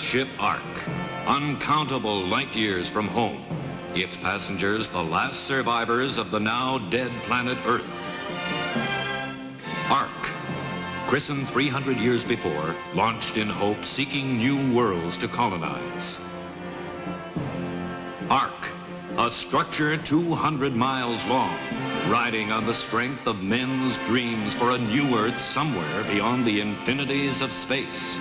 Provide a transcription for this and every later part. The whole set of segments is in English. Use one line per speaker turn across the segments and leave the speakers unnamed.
spaceship Ark, uncountable light years from home. Its passengers, the last survivors of the now dead planet Earth. Ark, christened 300 years before, launched in hope, seeking new worlds to colonize. Ark, a structure 200 miles long, riding on the strength of men's dreams for a new Earth somewhere beyond the infinities of space.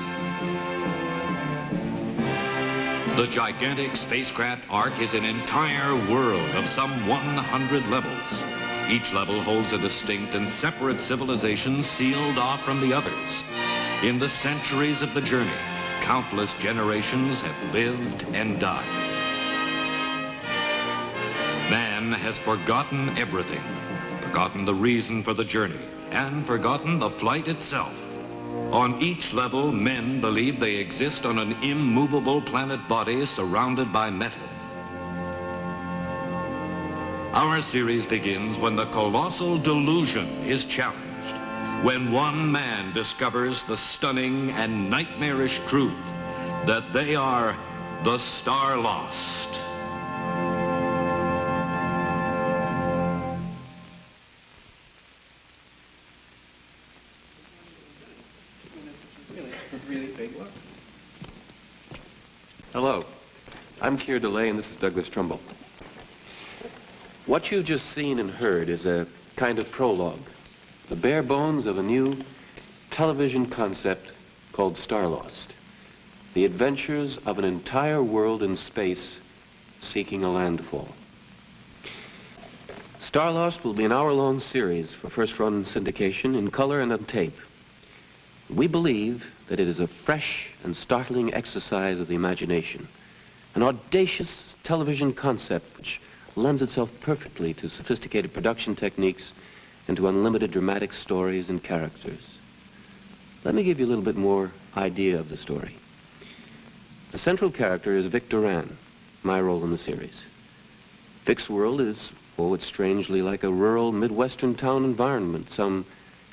The gigantic spacecraft Ark is an entire world of some 100 levels. Each level holds a distinct and separate civilization sealed off from the others. In the centuries of the journey, countless generations have lived and died. Man has forgotten everything, forgotten the reason for the journey, and forgotten the flight itself. On each level, men believe they exist on an immovable planet body surrounded by metal. Our series begins when the colossal delusion is challenged, when one man discovers the stunning and nightmarish truth that they are the Starlost.
Hello, I'm Keir DeLay, and this is Douglas Trumbull. What you've just seen and heard is a kind of prologue, the bare bones of a new television concept called Starlost, the adventures of an entire world in space seeking a landfall. Starlost will be an hour-long series for first-run syndication in color and on tape. We believe that it is a fresh and startling exercise of the imagination, an audacious television concept which lends itself perfectly to sophisticated production techniques and to unlimited dramatic stories and characters. Let me give you a little bit more idea of the story. The central character is Vic Duran, my role in the series. Vic's world is, it's strangely like a rural Midwestern town environment, some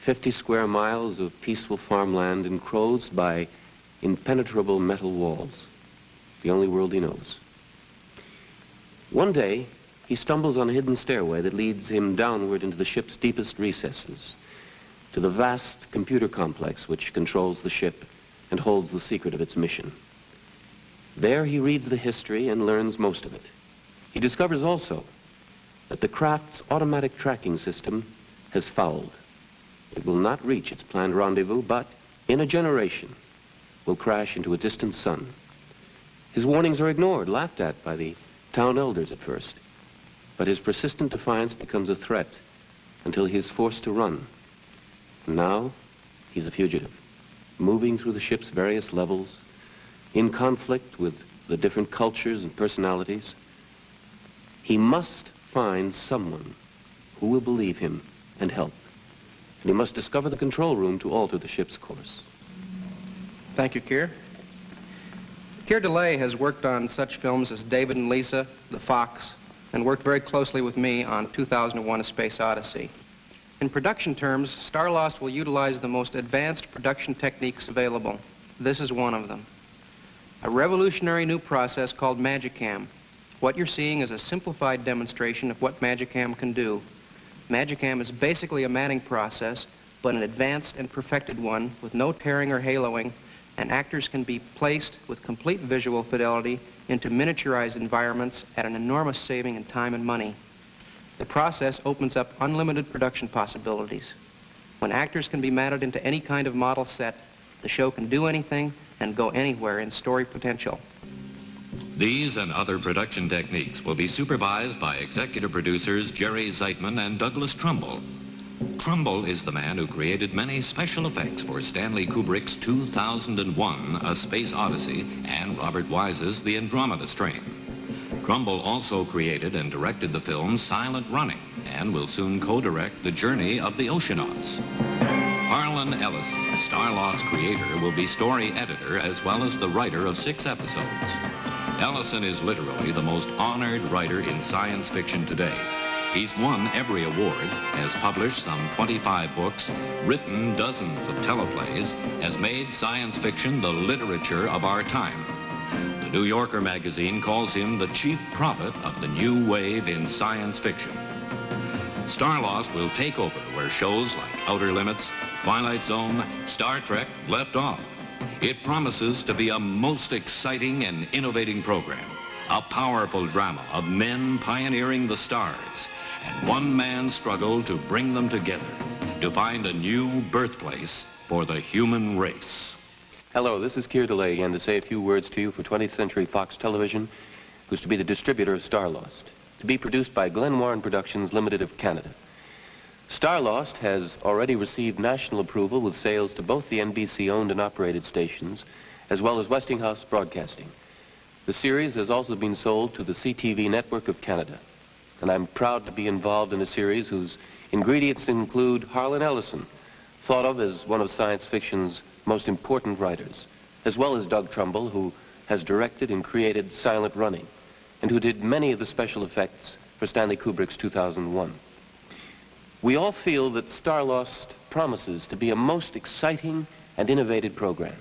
50 square miles of peaceful farmland enclosed by impenetrable metal walls, the only world he knows. One day, he stumbles on a hidden stairway that leads him downward into the ship's deepest recesses, to the vast computer complex which controls the ship and holds the secret of its mission. There he reads the history and learns most of it. He discovers also that the craft's automatic tracking system has fouled. It will not reach its planned rendezvous, but in a generation will crash into a distant sun. His warnings are ignored, laughed at by the town elders at first. But his persistent defiance becomes a threat until he is forced to run. And now, he's a fugitive, moving through the ship's various levels, in conflict with the different cultures and personalities. He must find someone who will believe him and help. And he must discover the control room to alter the ship's course.
Thank you, Keir. Keir DeLay has worked on such films as David and Lisa, The Fox, and worked very closely with me on 2001: A Space Odyssey. In production terms, Starlost will utilize the most advanced production techniques available. This is one of them. A revolutionary new process called Magicam. What you're seeing is a simplified demonstration of what Magicam can do. Magicam is basically a matting process, but an advanced and perfected one with no tearing or haloing, and actors can be placed with complete visual fidelity into miniaturized environments at an enormous saving in time and money. The process opens up unlimited production possibilities. When actors can be matted into any kind of model set, the show can do anything and go anywhere in story potential.
These and other production techniques will be supervised by executive producers Jerry Zeitman and Douglas Trumbull. Trumbull is the man who created many special effects for Stanley Kubrick's 2001: A Space Odyssey and Robert Wise's The Andromeda Strain. Trumbull also created and directed the film Silent Running and will soon co-direct The Journey of the Oceanauts. Harlan Ellison, Starlost's creator, will be story editor as well as the writer of 6 episodes. Ellison is literally the most honored writer in science fiction today. He's won every award, has published some 25 books, written dozens of teleplays, has made science fiction the literature of our time. The New Yorker magazine calls him the chief prophet of the new wave in science fiction. Starlost will take over where shows like Outer Limits, Twilight Zone, Star Trek left off. It promises to be a most exciting and innovating program, a powerful drama of men pioneering the stars and one man's struggle to bring them together to find a new birthplace for the human race.
Hello, this is Keir Delay again to say a few words to you for 20th Century Fox Television, who's to be the distributor of Starlost, to be produced by Glen Warren Productions Limited of Canada. Starlost has already received national approval with sales to both the NBC-owned and operated stations, as well as Westinghouse Broadcasting. The series has also been sold to the CTV Network of Canada, and I'm proud to be involved in a series whose ingredients include Harlan Ellison, thought of as one of science fiction's most important writers, as well as Doug Trumbull, who has directed and created Silent Running, and who did many of the special effects for Stanley Kubrick's 2001. We all feel that Starlost promises to be a most exciting and innovative program,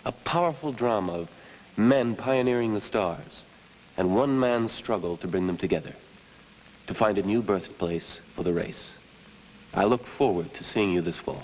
a powerful drama of men pioneering the stars and one man's struggle to bring them together, to find a new birthplace for the race. I look forward to seeing you this fall.